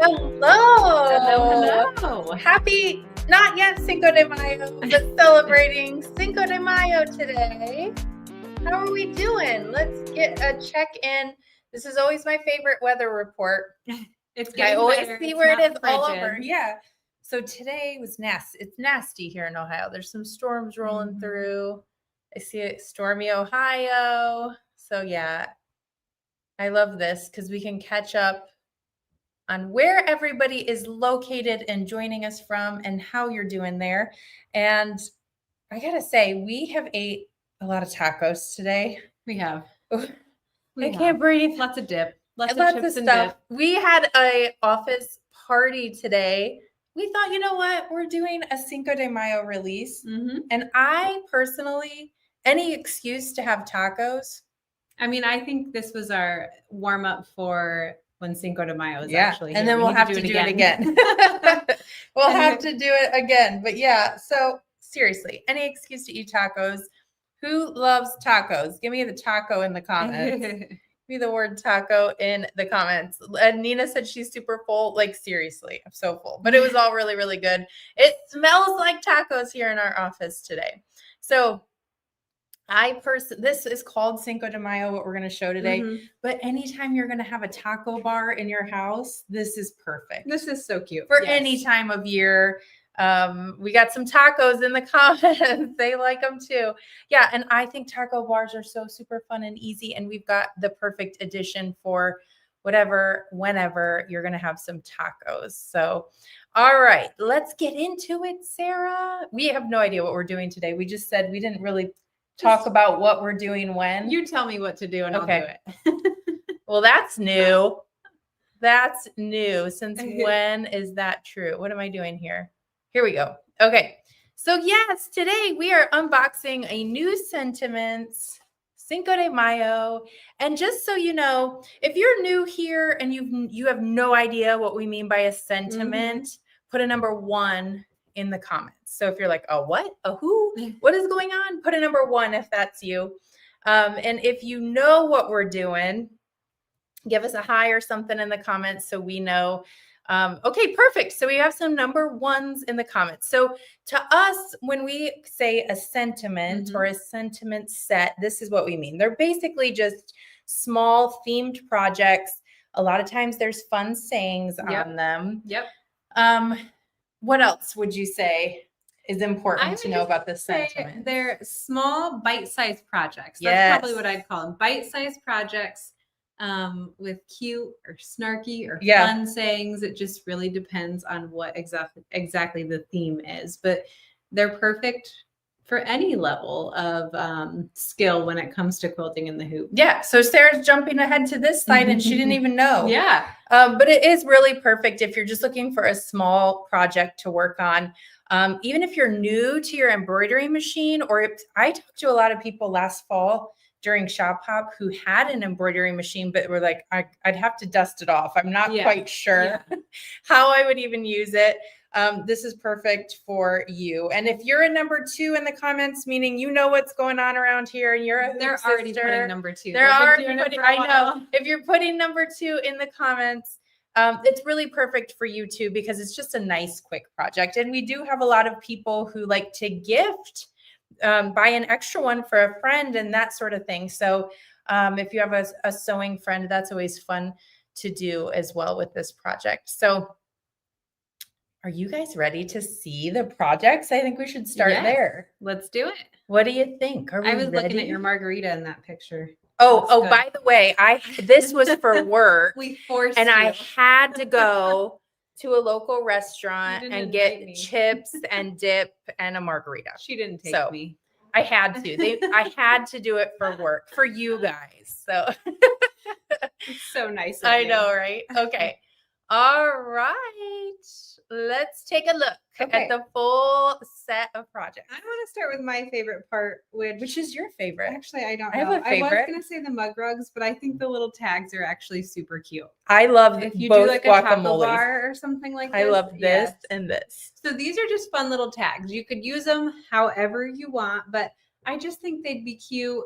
Hello. Happy, not yet Cinco de Mayo, but celebrating Cinco de Mayo today. How are we doing? Let's get a check-in. This is always my favorite weather report. It's getting I always better. see It's where it not is all frigid. over. Yeah. So today was nasty. It's nasty here in Ohio. There's some storms rolling through. I see it stormy Ohio. So yeah, I love this because we can catch up on where everybody is located and joining us from and how you're doing there. And I gotta say, we have ate a lot of tacos today. We have. I can't breathe. Lots of dip. Lots Lots of chips of and stuff. dip. We had a office party today. We thought, you know what? We're doing a Cinco de Mayo release. And I personally, any excuse to have tacos. I mean, I think this was our warm up for when Cinco de Mayo is actually here. And then we'll have to do it again. We'll have to do it again. But yeah, so seriously, any excuse to eat tacos. Who loves tacos? Give me the taco in the comments. Give me the word taco in the comments. And Nina said she's super full. Like, seriously, I'm so full. But it was all really, really good. It smells like tacos here in our office today. So this is called Cinco de Mayo, what we're going to show today. But anytime you're going to have a taco bar in your house, this is perfect. This is so cute. For any time of year. We got some tacos in the comments. They like them too. Yeah. And I think taco bars are so super fun and easy. And we've got the perfect addition for whenever you're going to have some tacos. So, all right, let's get into it, Sarah. We have no idea what we're doing today. We just said we didn't really talk about what we're doing when. You tell me what to do and I'll do it. Well, that's new. That's new. Since when is that true? What am I doing here? Here we go. Okay. So yes, today we are unboxing a new Sentiments Cinco de Mayo. And just so you know, if you're new here and you have no idea what we mean by a sentiment, put a number 1 in the comments. So if you're like, oh, what? A who? What is going on? Put a number 1 if that's you. And if you know what we're doing, give us a hi or something in the comments so we know. Okay, perfect. So we have some number 1s in the comments. So to us, when we say a sentiment or a sentiment set, this is what we mean. They're basically just small themed projects. A lot of times there's fun sayings on them. What else would you say is important to know about this sentiment? They're small bite-sized projects. That's probably what I'd call them. Bite-sized projects. With cute or snarky or fun sayings. It just really depends on what exactly the theme is, but they're perfect for any level of skill when it comes to quilting in the hoop. Yeah. So Sarah's jumping ahead to this slide and she didn't even know. But it is really perfect if you're just looking for a small project to work on. Even if you're new to your embroidery machine, or I talked to a lot of people last fall during Shop Hop who had an embroidery machine, but were like, I'd have to dust it off. I'm not quite sure how I would even use it. This is perfect for you. And if you're a number 2 in the comments, meaning you know what's going on around here and you're a hoop sister, already putting number 2. They're already putting, I know. If you're putting number 2 in the comments, it's really perfect for you too, because it's just a nice, quick project. And we do have a lot of people who like to gift, buy an extra one for a friend and that sort of thing. So if you have a sewing friend, that's always fun to do as well with this project. So are you guys ready to see the projects? I think we should start there. Let's do it. What do you think? I was looking at your margarita in that picture. Oh, by the way, this was for work. We forced and you. I had to go to a local restaurant and get chips and dip and a margarita. She didn't take me. I had to. I had to do it for work, for you guys. So it's so nice. I know, right? Okay. All right. Let's take a look at the full set of projects. I want to start with my favorite part, which is your favorite? Actually, I don't know. I have a favorite. I was going to say the mug rugs, but I think the little tags are actually super cute. I love if you both do like a taco bar or something like this. I love this and this. So these are just fun little tags. You could use them however you want, but I just think they'd be cute.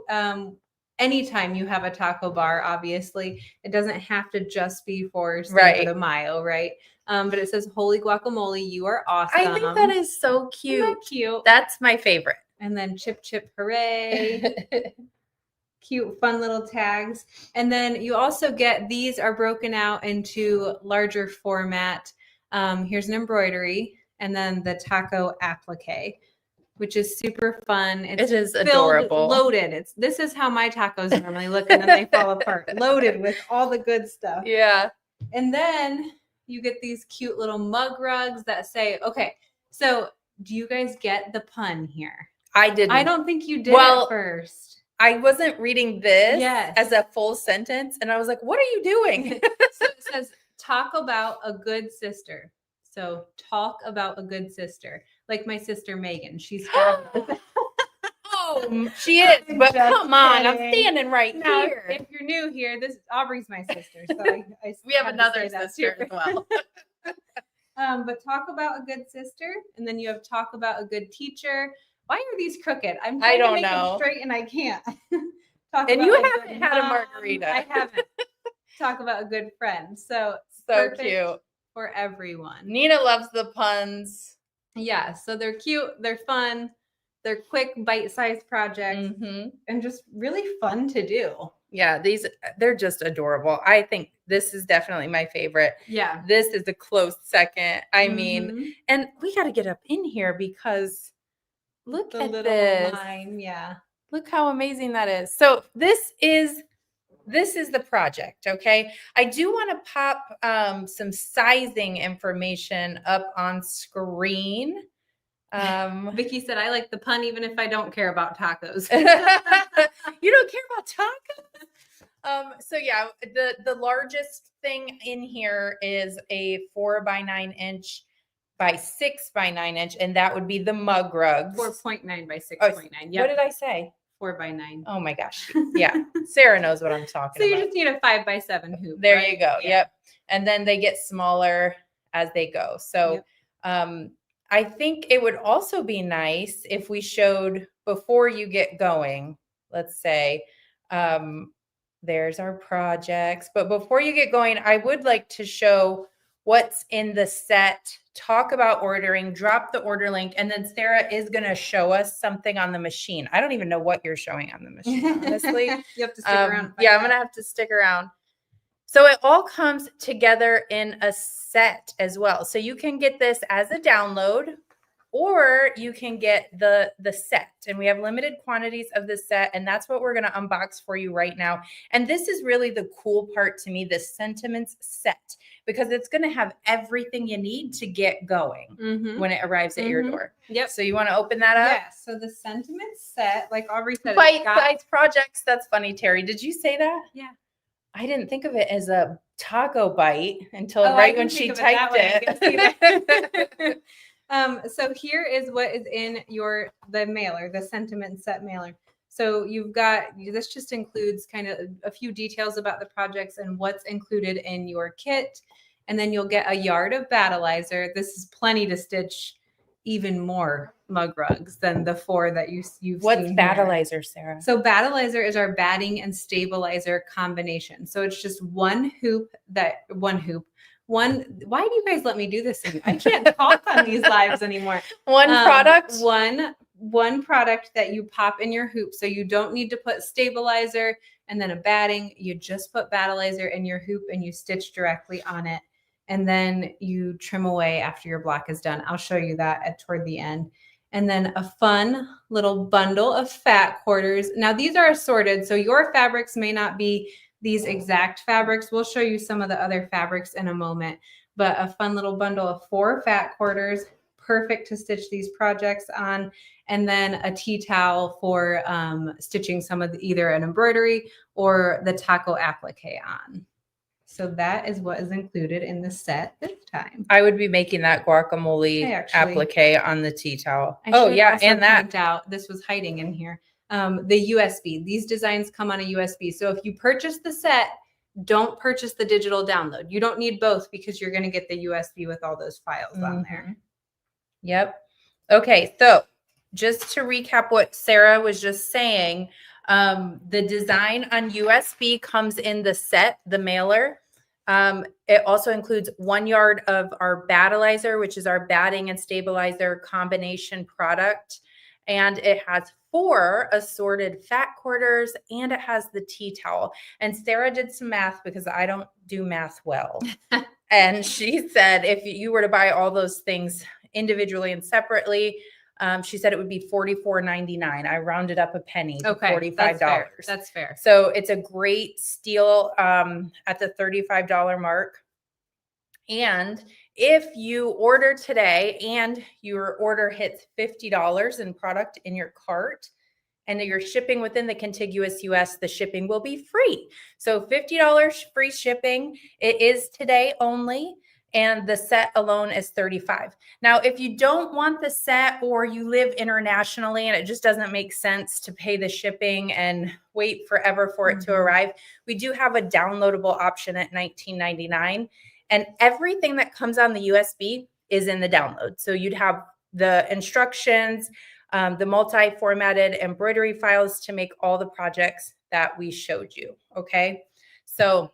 anytime you have a taco bar, obviously, it doesn't have to just be for Cinco de Mayo, right? But it says, "Holy guacamole, you are awesome." I think that is so cute. Isn't that cute? That's my favorite. And then chip, chip, hooray. Cute, fun little tags. And then you also get, these are broken out into larger format. Here's an embroidery, and then the taco applique, which is super fun. It is adorable. Loaded. This is how my tacos normally look, and then they fall apart. Loaded with all the good stuff. Yeah. And then you get these cute little mug rugs that say, okay, so do you guys get the pun here? I didn't. I don't think you did at first. I wasn't reading this as a full sentence, and I was like, what are you doing? So it says, talk about a good sister. So talk about a good sister. Like my sister Megan. She's fabulous. Oh, she is. But come on, I'm standing right now, here. If you're new here, this Aubrey's my sister. So we have another sister as well. But talk about a good sister, and then you have talk about a good teacher. Why are these crooked? I'm trying to make them straight and I can't. And you haven't had a margarita. I haven't. Talk about a good friend. So cute for everyone. Nina loves the puns. Yeah, so they're cute, they're fun, they're quick, bite-sized projects, and just really fun to do. Yeah, they're just adorable. I think this is definitely my favorite. Yeah. This is a close second. I mean, and we got to get up in here because look at this. Line, yeah. Look how amazing that is. So this is the project, okay? I do want to pop some sizing information up on screen. Vicky said, I like the pun even if I don't care about tacos. You don't care about tacos? So yeah, the largest thing in here is a 4x9 inch by 6x9 inch, and that would be the mug rugs. 4.9 by 6.9. Yep. What did I say? 4x9. Oh my gosh. Yeah. Sarah knows what I'm talking about. So you just need a 5x7 hoop. There you go. Yeah. Yep. And then they get smaller as they go. So I think it would also be nice if we showed before you get going, let's say, there's our projects. But before you get going, I would like to show what's in the set, talk about ordering, drop the order link, and then Sarah is going to show us something on the machine. I don't even know what you're showing on the machine, honestly. You have to stick around. Yeah, I'm going to have to stick around. So it all comes together in a set as well. So you can get this as a download, or you can get the set, and we have limited quantities of the set, and that's what we're going to unbox for you right now. And this is really the cool part to me, the sentiments set, because it's going to have everything you need to get going when it arrives at your door. Yep. So you want to open that up? Yeah. So the sentiments set, like Aubrey said, bite-sized projects. That's funny, Terry. Did you say that? Yeah. I didn't think of it as a taco bite until right when she typed it. So here is what is in the mailer, the sentiment set mailer. So you've got, this just includes kind of a few details about the projects and what's included in your kit. And then you'll get a yard of battleizer. This is plenty to stitch even more mug rugs than the 4 that you've What's seen battleizer, Sarah? So battleizer is our batting and stabilizer combination. So it's just one hoop. Why do you guys let me do this? I can't talk on these lives anymore. One product? One product that you pop in your hoop. So you don't need to put stabilizer and then a batting. You just put battleizer in your hoop and you stitch directly on it. And then you trim away after your block is done. I'll show you that toward the end. And then a fun little bundle of fat quarters. Now these are assorted, so your fabrics may not be these exact fabrics. We'll show you some of the other fabrics in a moment, but a fun little bundle of 4 fat quarters, perfect to stitch these projects on. And then a tea towel for stitching some of either an embroidery or the taco applique on. So that is what is included in the set this time. I would be making that guacamole applique on the tea towel. And that this was hiding in here. The USB. These designs come on a USB. So if you purchase the set, don't purchase the digital download. You don't need both because you're going to get the USB with all those files on there. Yep. Okay. So just to recap what Sarah was just saying, The design on USB comes in the set, the mailer. It also includes 1 yard of our battleizer, which is our batting and stabilizer combination product. And it has 4 assorted fat quarters, and it has the tea towel. And Sarah did some math because I don't do math well. And she said if you were to buy all those things individually and separately, she said it would be $44.99. I rounded up a penny to $45. That's fair. So it's a great steal at the $35 mark. And if you order today and your order hits $50 in product in your cart and you're shipping within the contiguous US, the shipping will be free. So $50 free shipping. It is today only. And the set alone is $35. Now, if you don't want the set or you live internationally and it just doesn't make sense to pay the shipping and wait forever for it to arrive, we do have a downloadable option at $19.99. And everything that comes on the USB is in the download. So you'd have the instructions, the multi-formatted embroidery files to make all the projects that we showed you. Okay, so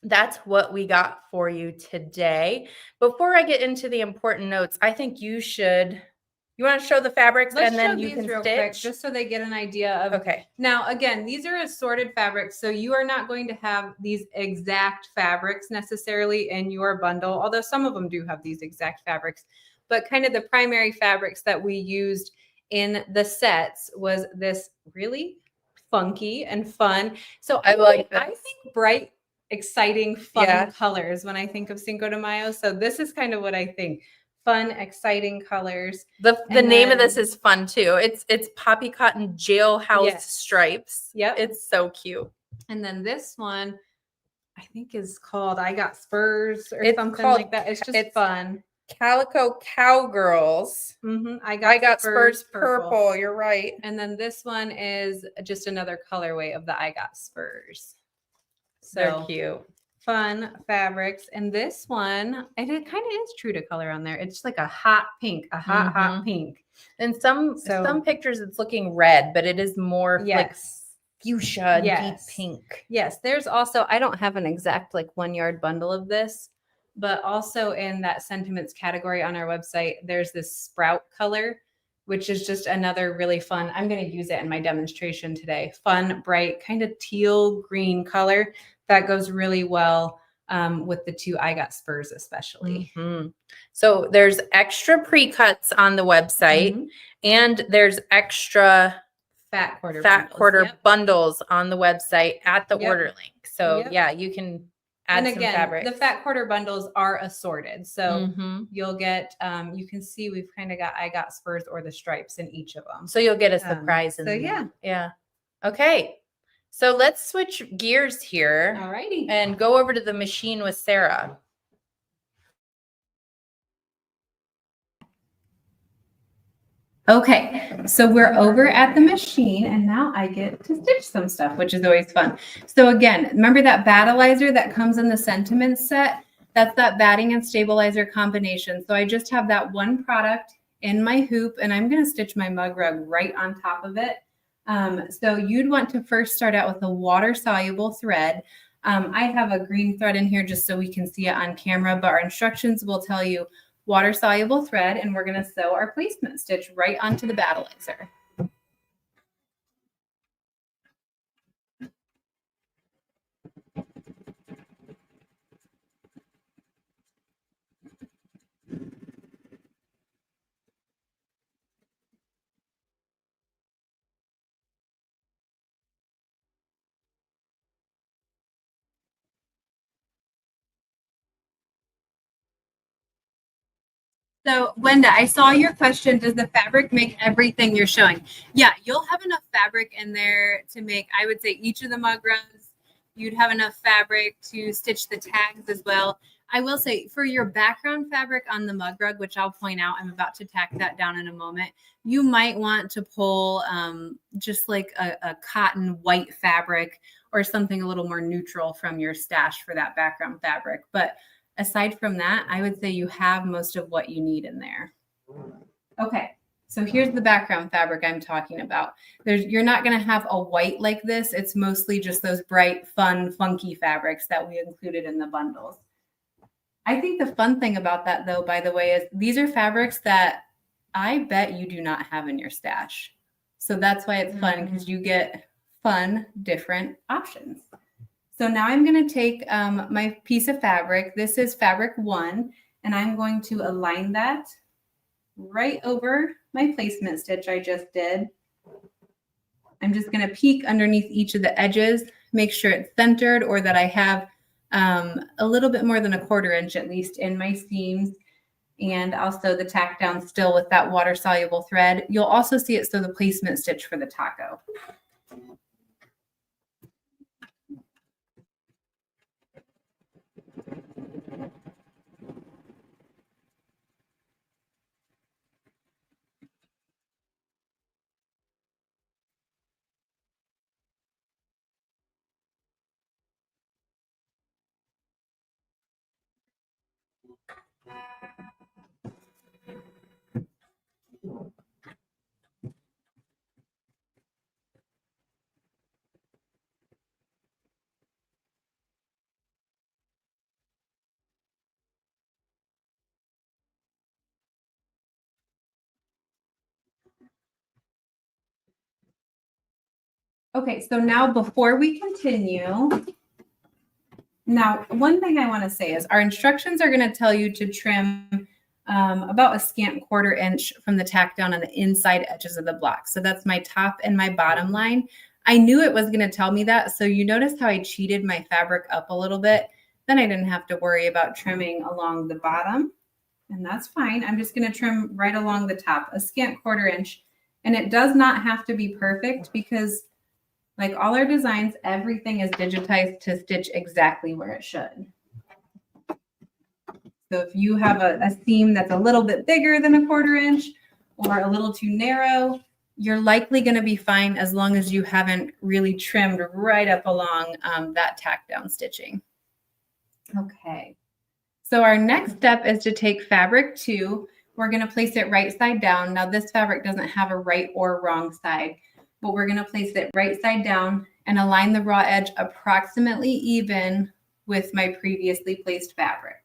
that's what we got for you today. Before I get into the important notes, I think you want to show the fabrics and then you can stitch quick, just so they get an idea of. Okay. Now, again, these are assorted fabrics, so you are not going to have these exact fabrics necessarily in your bundle, although some of them do have these exact fabrics. But kind of the primary fabrics that we used in the sets was this really funky and fun. So I think bright, exciting, fun colors when I think of Cinco de Mayo. So this is kind of what I think. Fun, exciting colors. The name of this is fun too. It's poppy cotton jailhouse stripes. Yep. It's so cute. And then this one I think is called I Got Spurs or something like that. It's just fun. Calico Cowgirls. I got Spurs purple. You're right. And then this one is just another colorway of the I Got Spurs. So they're cute. Fun fabrics. And this one, it kind of is true to color on there. It's like a hot pink, hot pink. And some pictures it's looking red, but it is more like fuchsia, deep pink. Yes. There's also, I don't have an exact like 1 yard bundle of this, but also in that sentiments category on our website, there's this sprout color, which is just another really fun. I'm going to use it in my demonstration today. Fun, bright, kind of teal green color that goes really well with the 2 I Got Spurs, especially. So there's extra pre-cuts on the website and there's extra fat quarter bundles on the website at the order link. So you can add some fabric. The fat quarter bundles are assorted. So you'll get, you can see we've kind of got I Got Spurs or the stripes in each of them. So you'll get a surprise. Yeah. Okay. So let's switch gears here. Alrighty. And go over to the machine with Sarah. Okay, so we're over at the machine and now I get to stitch some stuff, which is always fun. So again, remember that battleizer that comes in the sentiments set? That's that batting and stabilizer combination. So I just have that one product in my hoop and I'm going to stitch my mug rug right on top of it. So you'd want to first start out with a water soluble thread. I have a green thread in here just so we can see it on camera, but our instructions will tell you water soluble thread, and we're going to sew our placement stitch right onto the battleizer. So, Wenda, I saw your question. Does the fabric make everything you're showing? Yeah, you'll have enough fabric in there to make, I would say, each of the mug rugs. You'd have enough fabric to stitch the tags as well. I will say for your background fabric on the mug rug, which I'll point out, I'm about to tack that down in a moment. You might want to pull just like a cotton white fabric or something a little more neutral from your stash for that background fabric. But aside from that, I would say you have most of what you need in there. Okay, So here's the background fabric I'm talking about. You're not going to have a white like this. It's mostly just those bright, fun, funky fabrics that we included in the bundles. I think the fun thing about that, though, by the way, is these are fabrics that I bet you do not have in your stash. So that's why it's fun, because you get fun, different options. So now I'm going to take my piece of fabric. This is fabric 1, and I'm going to align that right over my placement stitch I just did. I'm just going to peek underneath each of the edges, make sure it's centered, or that I have a little bit more than a 1/4 inch at least in my seams. And I'll sew the tack down still with that water soluble thread. You'll also see it sew the placement stitch for the taco. Okay, so now before we continue, now one thing I want to say is our instructions are going to tell you to trim about a scant 1/4 inch from the tack down on the inside edges of the block. So that's my top and my bottom line. I knew it was going to tell me that. So you notice how I cheated my fabric up a little bit. Then I didn't have to worry about trimming along the bottom. And that's fine. I'm just going to trim right along the top, a scant 1/4 inch. And it does not have to be perfect, because like all our designs, everything is digitized to stitch exactly where it should. So if you have a seam that's a little bit bigger than a 1/4 inch or a little too narrow, you're likely going to be fine as long as you haven't really trimmed right up along that tack down stitching. Okay. So our next step is to take fabric 2. We're going to place it right side down. Now this fabric doesn't have a right or wrong side, but we're going to place it right side down and align the raw edge approximately even with my previously placed fabric.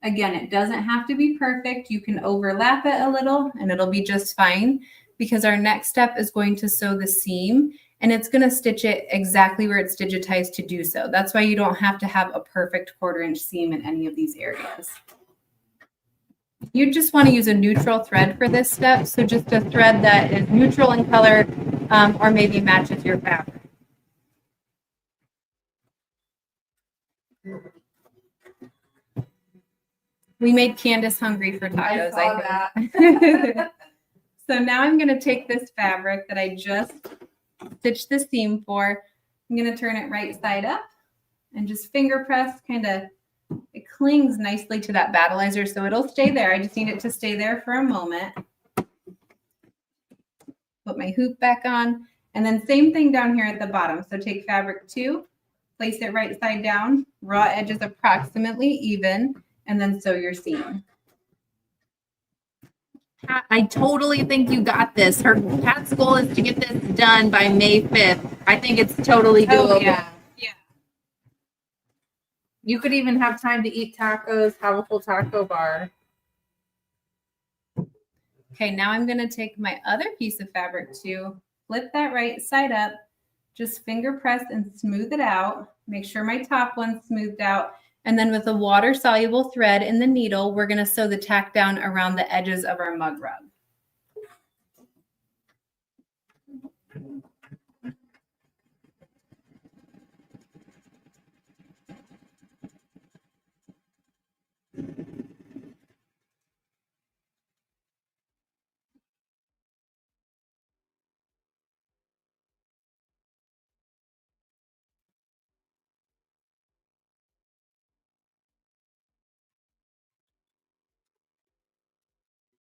Again, it doesn't have to be perfect. You can overlap it a little and it'll be just fine, because our next step is going to sew the seam, and it's going to stitch it exactly where it's digitized to do so. That's why you don't have to have a perfect 1/4 inch seam in any of these areas. You just want to use a neutral thread for this step. So just a thread that is neutral in color or maybe matches your fabric. We made Candace hungry for tacos. I saw that. So now I'm going to take this fabric that I just stitched the seam for. I'm going to turn it right side up and just finger press, it clings nicely to that battleizer, so it'll stay there. I just need it to stay there for a moment. Put my hoop back on, and then same thing down here at the bottom. So take fabric 2, place it right side down, raw edges approximately even, and then sew your seam. I totally think you got this. Pat's goal is to get this done by May 5th. I think it's totally doable. Oh, yeah. You could even have time to eat tacos, have a full taco bar. Okay, now I'm going to take my other piece of fabric too, flip that right side up, just finger press and smooth it out. Make sure my top one's smoothed out. And then with a water soluble thread in the needle, we're going to sew the tack down around the edges of our mug rug.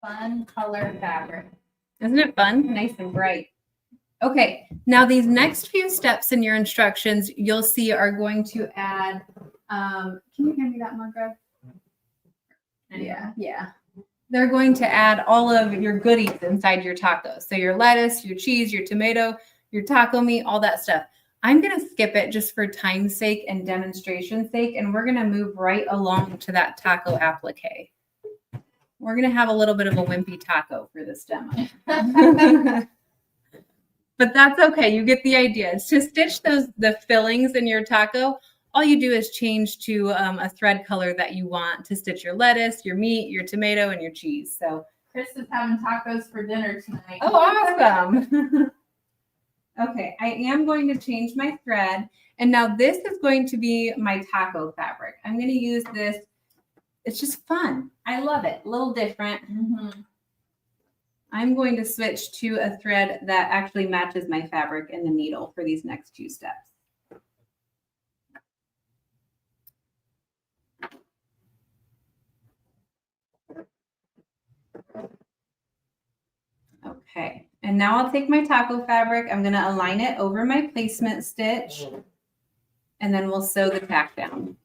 Fun color fabric. Isn't it fun? Nice and bright. Okay, now these next few steps in your instructions, you'll see are going to add, can you hand me that mug rug? Yeah. they're going to add all of your goodies inside your tacos. So your lettuce, your cheese, your tomato, your taco meat, all that stuff. I'm going to skip it just for time's sake and demonstration's sake, and we're going to move right along to that taco applique. We're going to have a little bit of a wimpy taco for this demo. But that's okay. You get the idea. To stitch the fillings in your taco, all you do is change to a thread color that you want to stitch your lettuce, your meat, your tomato, and your cheese. So Chris is having tacos for dinner tonight. oh, awesome. Okay, I am going to change my thread. And now this is going to be my taco fabric. I'm going to use this. It's just fun. I love it. A little different. Mm-hmm. I'm going to switch to a thread that actually matches my fabric and the needle for these next 2 steps. Okay, and now I'll take my taco fabric. I'm going to align it over my placement stitch, and then we'll sew the tack down.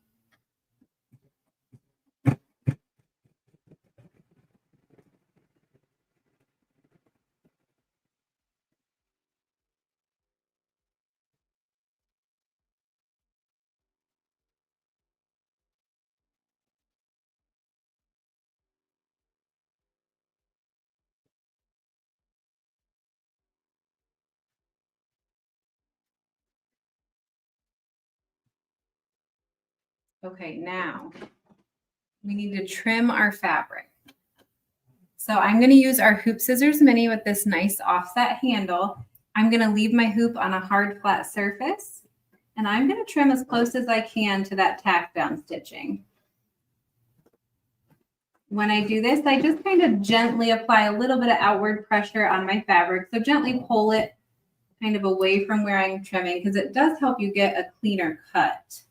Okay, now we need to trim our fabric. So I'm going to use our Hoop Scissors Mini with this nice offset handle. I'm going to leave my hoop on a hard flat surface, and I'm going to trim as close as I can to that tack down stitching. When I do this, I just kind of gently apply a little bit of outward pressure on my fabric. So gently pull it kind of away from where I'm trimming, because it does help you get a cleaner cut.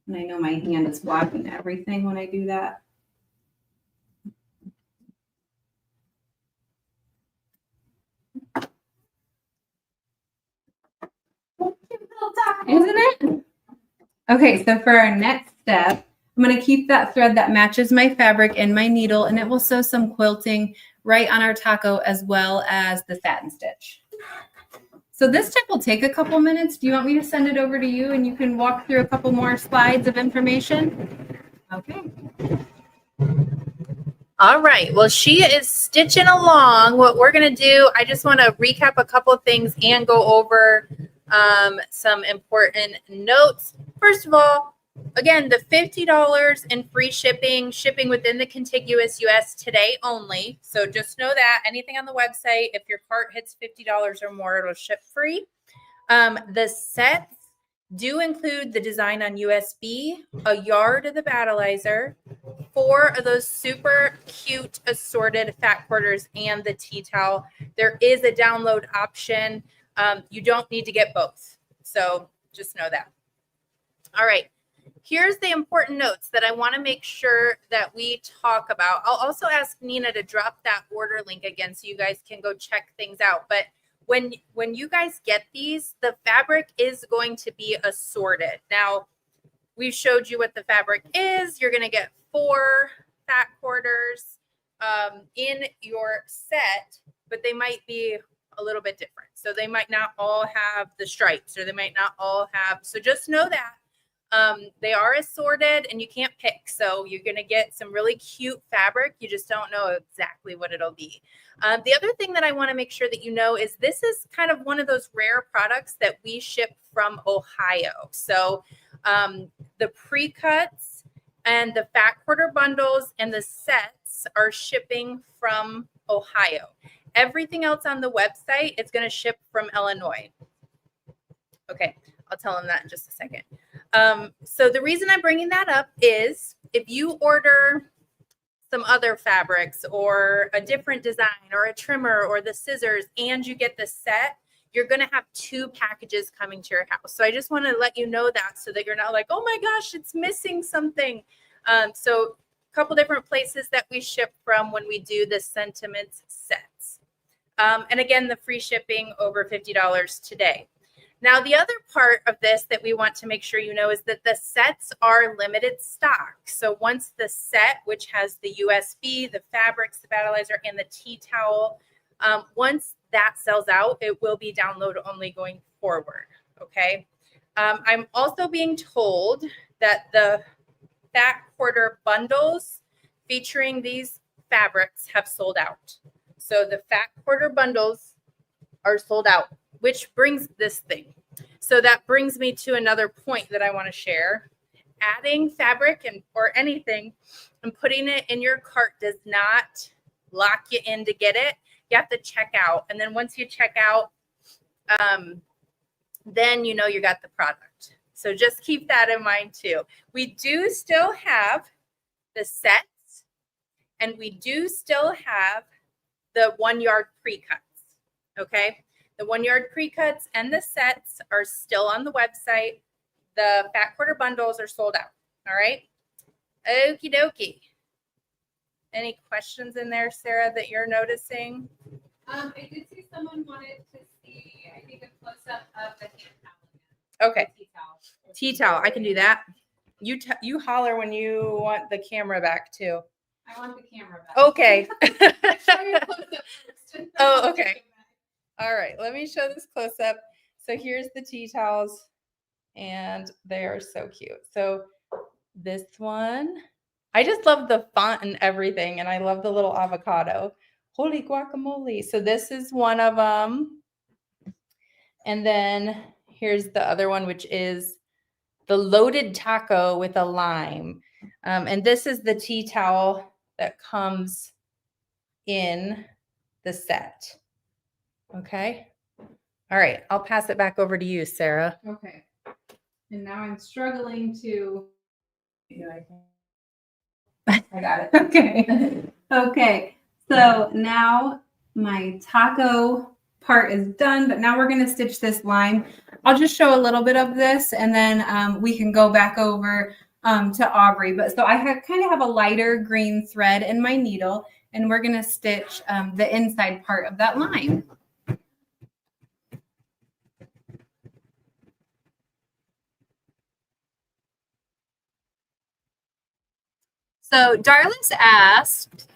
And I know my hand is blocking everything when I do that. Isn't it? Okay, so for our next step, I'm going to keep that thread that matches my fabric and my needle, and it will sew some quilting right on our taco as well as the satin stitch. So this step will take a couple minutes. Do you want me to send it over to you and you can walk through a couple more slides of information? Okay. All right. Well, she is stitching along. What we're going to do, I just want to recap a couple of things and go over some important notes. First of all, again, the $50 in free shipping within the contiguous US today only. So just know that anything on the website, if your cart hits $50 or more, it'll ship free. The sets do include the design on USB, a yard of the battleizer, 4 of those super cute assorted fat quarters, and the tea towel. There is a download option. You don't need to get both. So just know that. All right. Here's the important notes that I want to make sure that we talk about. I'll also ask Nina to drop that order link again so you guys can go check things out. But when you guys get these, the fabric is going to be assorted. Now, we showed you what the fabric is. You're going to get 4 fat quarters in your set, but they might be a little bit different. So they might not all have the stripes, or they might not all have. So just know that they are assorted and you can't pick. So you're going to get some really cute fabric. You just don't know exactly what it'll be. The other thing that I want to make sure that you know is this is kind of one of those rare products that we ship from Ohio. So the pre-cuts and the fat quarter bundles and the sets are shipping from Ohio. Everything else on the website is going to ship from Illinois. Okay, I'll tell them that in just a second. So the reason I'm bringing that up is if you order some other fabrics or a different design or a trimmer or the scissors and you get the set, you're going to have 2 packages coming to your house. So I just want to let you know that so that you're not like, oh my gosh, it's missing something. So a couple different places that we ship from when we do the sentiments sets. And again, the free shipping over $50 today. Now, the other part of this that we want to make sure you know is that the sets are limited stock. So once the set, which has the USB, the fabrics, the battleizer, and the tea towel, once that sells out, it will be download only going forward. Okay. I'm also being told that the fat quarter bundles featuring these fabrics have sold out. So the fat quarter bundles are sold out, which brings this thing. So that brings me to another point that I want to share. Adding fabric or anything and putting it in your cart does not lock you in to get it. You have to check out. And then once you check out, then you know you got the product. So just keep that in mind too. We do still have the sets, and we do still have the 1 yard pre-cuts. Okay. The 1 yard pre-cuts and the sets are still on the website. The fat quarter bundles are sold out. All right. Okie dokie. Any questions in there, Sarah, that you're noticing? I did see someone wanted to see, I think, a close-up of the hand towel. Okay. Tea towel. I can do that. You holler when you want the camera back too. I want the camera back. Okay. Show your close-up first. Oh, okay. All right. Let me show this close up. So here's the tea towels, and they are so cute. So this one, I just love the font and everything, and I love the little avocado. Holy guacamole. So this is one of them. And then here's the other one, which is the loaded taco with a lime. And this is the tea towel that comes in the set. Okay. All right. I'll pass it back over to you, Sarah. Okay. And now I'm struggling to. I got it. Okay. Okay. So now my taco part is done, but now we're going to stitch this line. I'll just show a little bit of this, and then we can go back over to Aubrey. But so I kind of have a lighter green thread in my needle, and we're going to stitch the inside part of that line. So Darlis asked,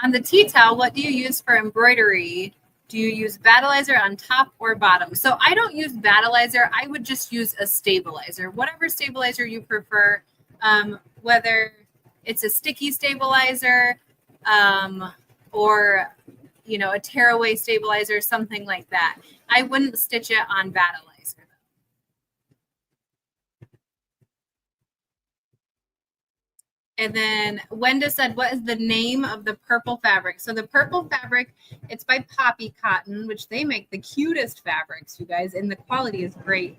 on the tea towel, what do you use for embroidery? Do you use battleizer on top or bottom? So I don't use battleizer. I would just use a stabilizer, whatever stabilizer you prefer, whether it's a sticky stabilizer or, you know, a tearaway stabilizer, something like that. I wouldn't stitch it on battleizer. And then Wenda said, what is the name of the purple fabric? So the purple fabric, it's by Poppy Cotton, which they make the cutest fabrics, you guys, and the quality is great.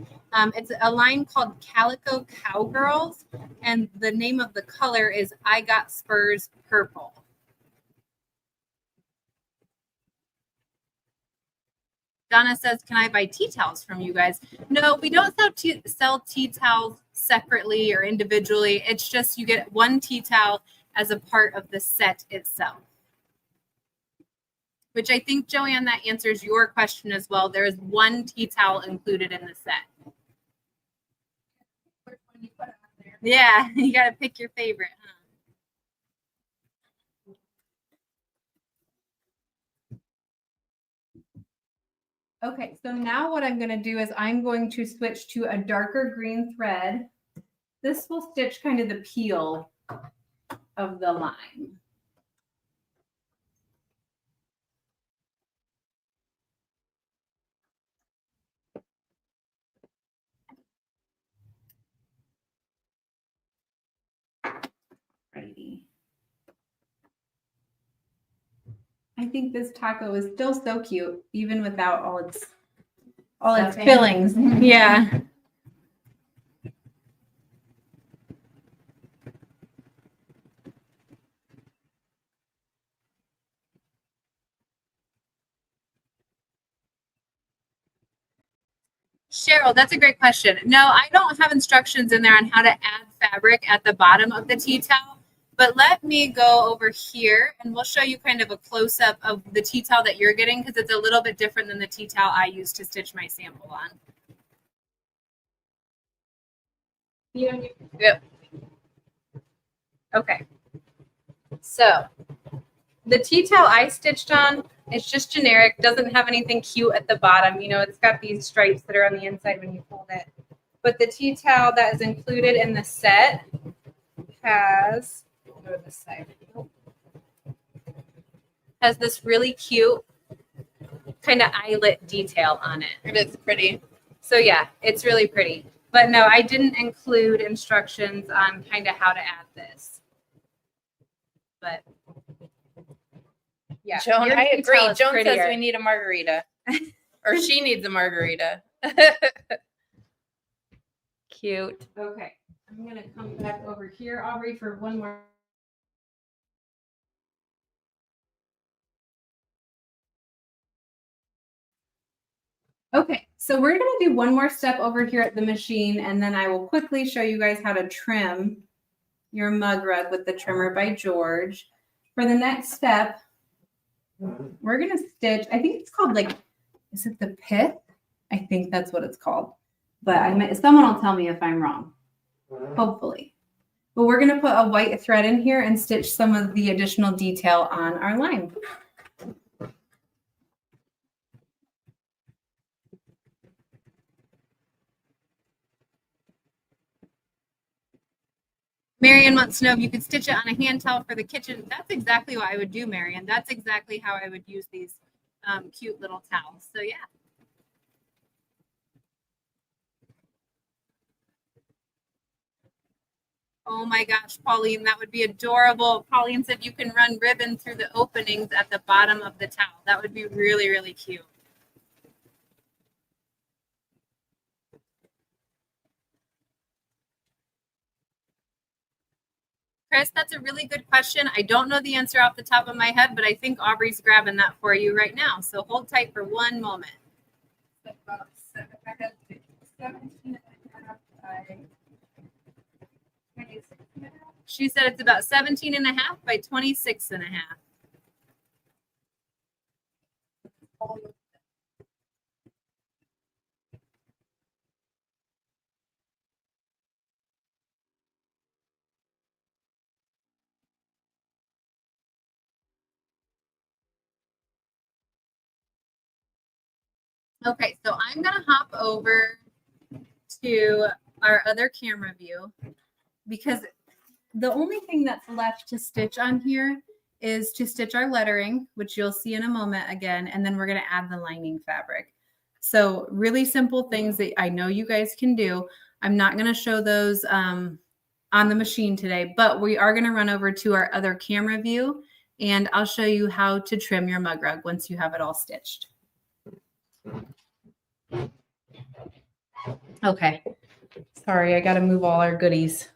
It's a line called Calico Cowgirls, and the name of the color is I Got Spurs Purple. Donna says, can I buy tea towels from you guys? No, we don't sell tea towels separately or individually. It's just you get one tea towel as a part of the set itself. Which I think, Joanne, that answers your question as well. There is one tea towel included in the set. Which one you put on there? Yeah, you got to pick your favorite, huh? Okay, so now what I'm going to do is I'm going to switch to a darker green thread. This will stitch kind of the peel of the line. Righty. I think this taco is still so cute, even without all its fillings. Yeah. Cheryl, that's a great question. No, I don't have instructions in there on how to add fabric at the bottom of the tea towel. But let me go over here and we'll show you kind of a close-up of the tea towel that you're getting because it's a little bit different than the tea towel I used to stitch my sample on. Yep. Okay. So the tea towel I stitched on, it's just generic, doesn't have anything cute at the bottom. You know, it's got these stripes that are on the inside when you fold it. But the tea towel that is included in the set has, go to this side, has this really cute kind of eyelet detail on it. It is pretty. So yeah, it's really pretty. But no, I didn't include instructions on kind of how to add this. But yeah, Joan, I agree. Joan prettier. says we need a margarita. Or she needs a margarita. Cute. Okay, I'm gonna come back over here, Aubrey, for one more. Okay, so we're gonna do one more step over here at the machine, and then I will quickly show you guys how to trim your mug rug with the trimmer by George. For the next step, we're gonna stitch, I think it's called like, is it the pith? I think that's what it's called. But someone will tell me if I'm wrong, hopefully. But we're gonna put a white thread in here and stitch some of the additional detail on our line. Marion wants to know if you could stitch it on a hand towel for the kitchen. That's exactly what I would do, Marion. That's exactly how I would use these cute little towels. So yeah. Oh my gosh, Pauline, that would be adorable. Pauline said you can run ribbon through the openings at the bottom of the towel. That would be really, really cute. Chris, that's a really good question. I don't know the answer off the top of my head, but I think Aubrey's grabbing that for you right now. So hold tight for one moment. She said it's about 17 and a half by 26 and a half. Okay, so I'm going to hop over to our other camera view because the only thing that's left to stitch on here is to stitch our lettering, which you'll see in a moment again, and then we're going to add the lining fabric. So really simple things that I know you guys can do. I'm not going to show those on the machine today, but we are going to run over to our other camera view and I'll show you how to trim your mug rug once you have it all stitched. Okay, sorry, I got to move all our goodies.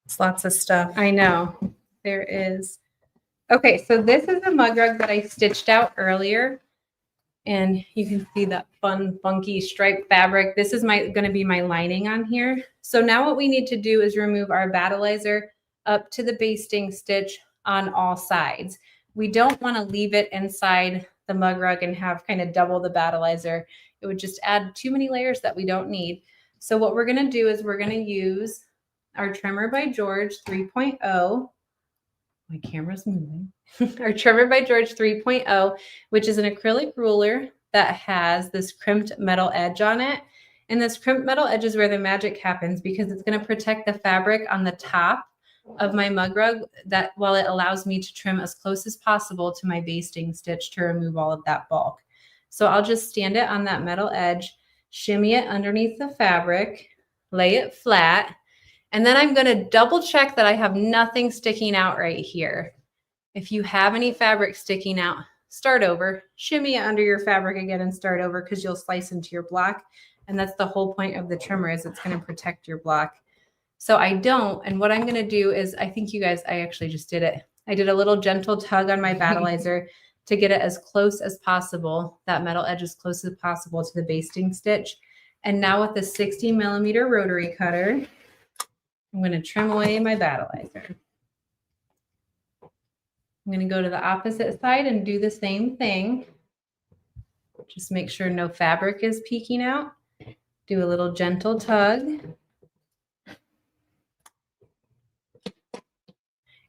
It's lots of stuff. I know, there is. Okay, so this is a mug rug that I stitched out earlier. And you can see that fun, funky striped fabric. This is going to be my lining on here. So now what we need to do is remove our battleizer up to the basting stitch on all sides. We don't want to leave it inside the mug rug and have kind of double the battleizer. It would just add too many layers that we don't need. So what we're going to do is we're going to use our Trimmer by George 3.0. My camera's moving. Our Trimmer by George 3.0, which is an acrylic ruler that has this crimped metal edge on it. And this crimped metal edge is where the magic happens because it's going to protect the fabric on the top of my mug rug that while it allows me to trim as close as possible to my basting stitch to remove all of that bulk. So I'll just stand it on that metal edge, shimmy it underneath the fabric, lay it flat, and then I'm going to double check that I have nothing sticking out right here. If you have any fabric sticking out, start over, shimmy it under your fabric again and start over because you'll slice into your block. And that's the whole point of the trimmer is it's going to protect your block. So I don't. And what I'm going to do is I think you guys, I actually just did it. I did a little gentle tug on my battleizer to get it as close as possible, that metal edge as close as possible to the basting stitch. And now with the 60 millimeter rotary cutter, I'm going to trim away my battleizer. I'm going to go to the opposite side and do the same thing. Just make sure no fabric is peeking out. Do a little gentle tug.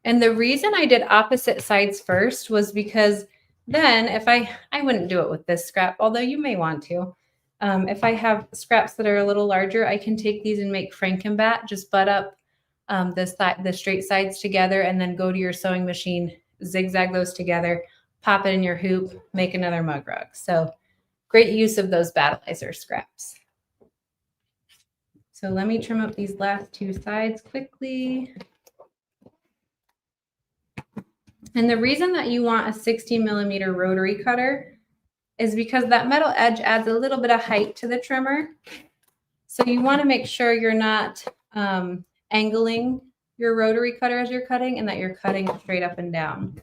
And the reason I did opposite sides first was because then if I wouldn't do it with this scrap, although you may want to. If I have scraps that are a little larger, I can take these and make Frankenbat, just butt up the straight sides together and then go to your sewing machine, zigzag those together, pop it in your hoop, make another mug rug. So great use of those battleizer scraps. So let me trim up these last two sides quickly. And the reason that you want a 60mm rotary cutter is because that metal edge adds a little bit of height to the trimmer. So you want to make sure you're not angling your rotary cutter as you're cutting and that you're cutting straight up and down.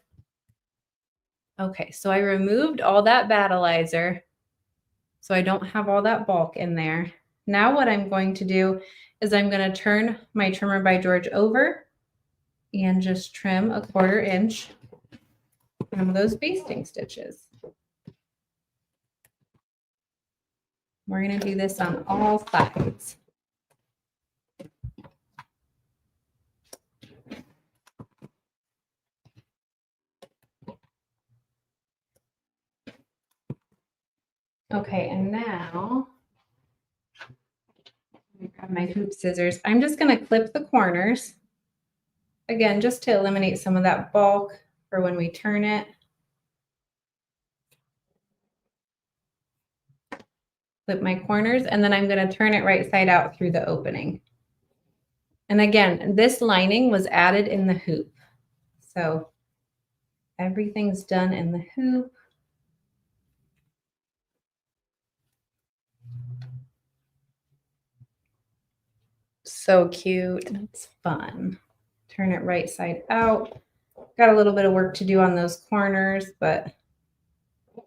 Okay, so I removed all that battleizer so I don't have all that bulk in there. Now what I'm going to do is I'm going to turn my trimmer by George over and just trim 1/4 inch from those basting stitches. We're going to do this on all sides. Okay, and now let me grab my hoop scissors. I'm just going to clip the corners. Again, just to eliminate some of that bulk for when we turn it. Clip my corners, and then I'm going to turn it right side out through the opening. And again, this lining was added in the hoop. So everything's done in the hoop. So cute. It's fun. Turn it right side out. Got a little bit of work to do on those corners, but let's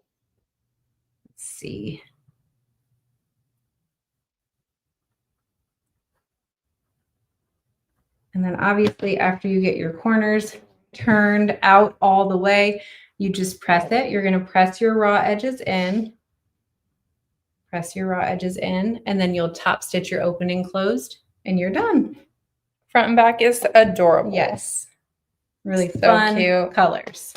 see. And then obviously after you get your corners turned out all the way, you just press it. You're going to press your raw edges in. Press your raw edges in, and then you'll top stitch your opening closed, and you're done. Front and back is adorable. Yes. Really So fun cute. colors.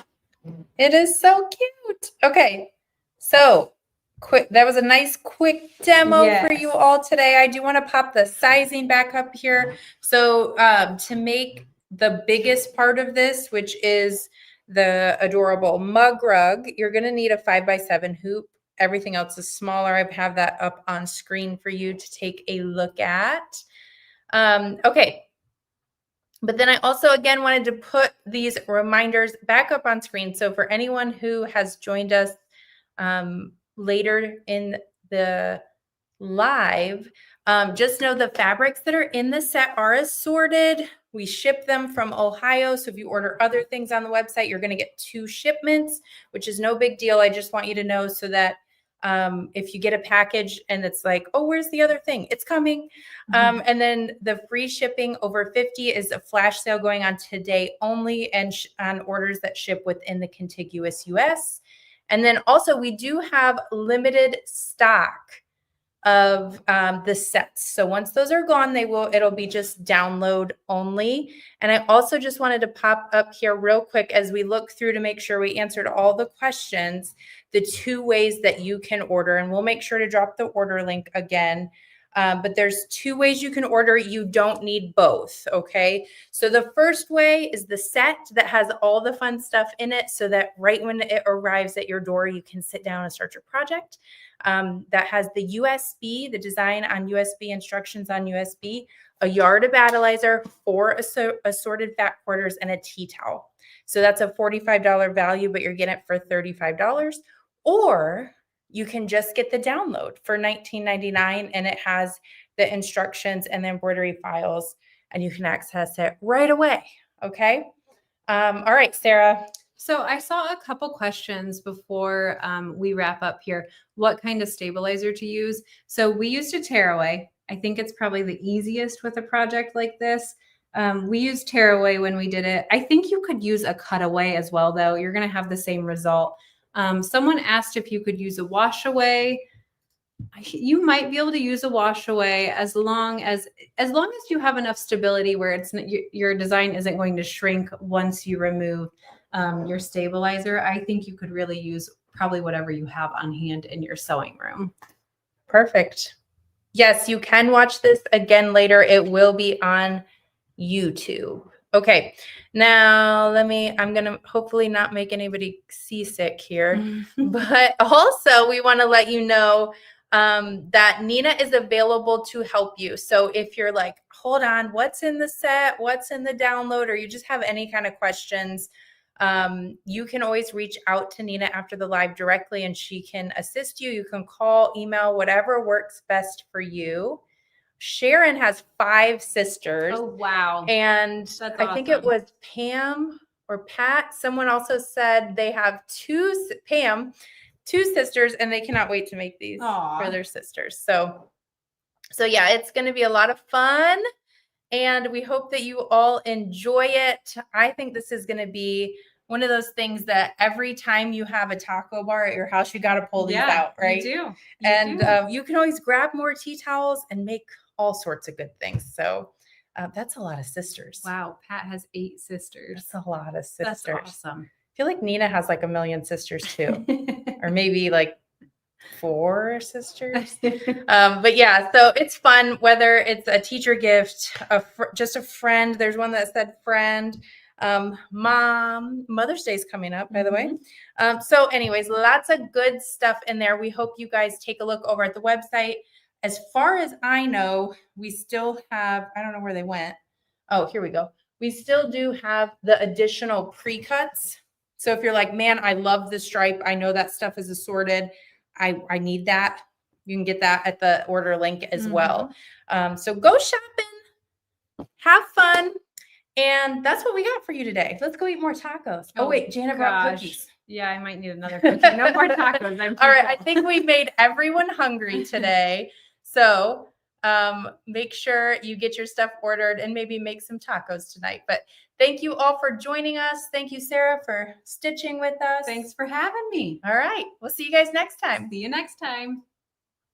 It is so cute. Okay. So quick, that was a nice quick demo for Yes. you all today. I do want to pop the sizing back up here. So to make the biggest part of this, which is the adorable mug rug, you're going to need a 5x7 hoop. Everything else is smaller. I have that up on screen for you to take a look at. Okay. But then I also, again, wanted to put these reminders back up on screen. So for anyone who has joined us later in the live, just know the fabrics that are in the set are assorted. We ship them from Ohio. So if you order other things on the website, you're going to get 2 shipments, which is no big deal. I just want you to know so that if you get a package and it's like, oh, where's the other thing? It's coming. And then the free shipping over 50 is a flash sale going on today only, and on orders that ship within the contiguous US. And then also we do have limited stock of the sets. So once those are gone, it'll be just download only. And I also just wanted to pop up here real quick as we look through to make sure we answered all the questions, the 2 ways that you can order, and we'll make sure to drop the order link again. But there's 2 ways you can order. You don't need both. Okay. So the first way is the set that has all the fun stuff in it so that right when it arrives at your door, you can sit down and start your project. That has the USB, the design on USB, instructions on USB, a yard of battleizer, 4 assorted fat quarters, and a tea towel. So that's a $45 value, but you're getting it for $35. Or you can just get the download for $19.99, and it has the instructions and the embroidery files, and you can access it right away. Okay. All right, Sarah. So I saw a couple questions before we wrap up here. What kind of stabilizer to use? So we used a tearaway. I think it's probably the easiest with a project like this. We used tearaway when we did it. I think you could use a cutaway as well, though. You're going to have the same result. Someone asked if you could use a wash away. You might be able to use a wash away as long as you have enough stability where it's your design isn't going to shrink once you remove your stabilizer. I think you could really use probably whatever you have on hand in your sewing room. Perfect. Yes, you can watch this again later. It will be on YouTube. Okay, now I'm going to hopefully not make anybody seasick here, but also we want to let you know that Nina is available to help you. So if you're like, hold on, what's in the set, what's in the download, or you just have any kind of questions, you can always reach out to Nina after the live directly and she can assist you. You can call, email, whatever works best for you. Sharon has 5 sisters. Oh, wow. And That's I think it was Pam or Pat. Someone also said they have 2 sisters and they cannot wait to make these for their sisters. So yeah, it's going to be a lot of fun and we hope that you all enjoy it. I think this is going to be one of those things that every time you have a taco bar at your house, you got to pull these out, right? You do. And you can always grab more tea towels and make all sorts of good things. So that's a lot of sisters. Wow. Pat has 8 sisters. That's a lot of sisters. That's awesome. I feel like Nina has like 1 million sisters too, or maybe like 4 sisters. But yeah, so it's fun, whether it's a teacher gift, just a friend. There's one that said friend, mom. Mother's Day is coming up, by the way. So anyways, lots of good stuff in there. We hope you guys take a look over at the website. As far as I know, we still have, I don't know where they went. Oh, here we go. We still do have the additional pre-cuts. So if you're like, man, I love the stripe. I know that stuff is assorted. I need that. You can get that at the order link as well. So go shopping, have fun. And that's what we got for you today. Let's go eat more tacos. Oh wait, Janet brought cookies. Yeah, I might need another cookie. No more tacos. All right. I think we made everyone hungry today. So make sure you get your stuff ordered and maybe make some tacos tonight. But thank you all for joining us. Thank you, Sarah, for stitching with us. Thanks for having me. All right. We'll see you guys next time. See you next time.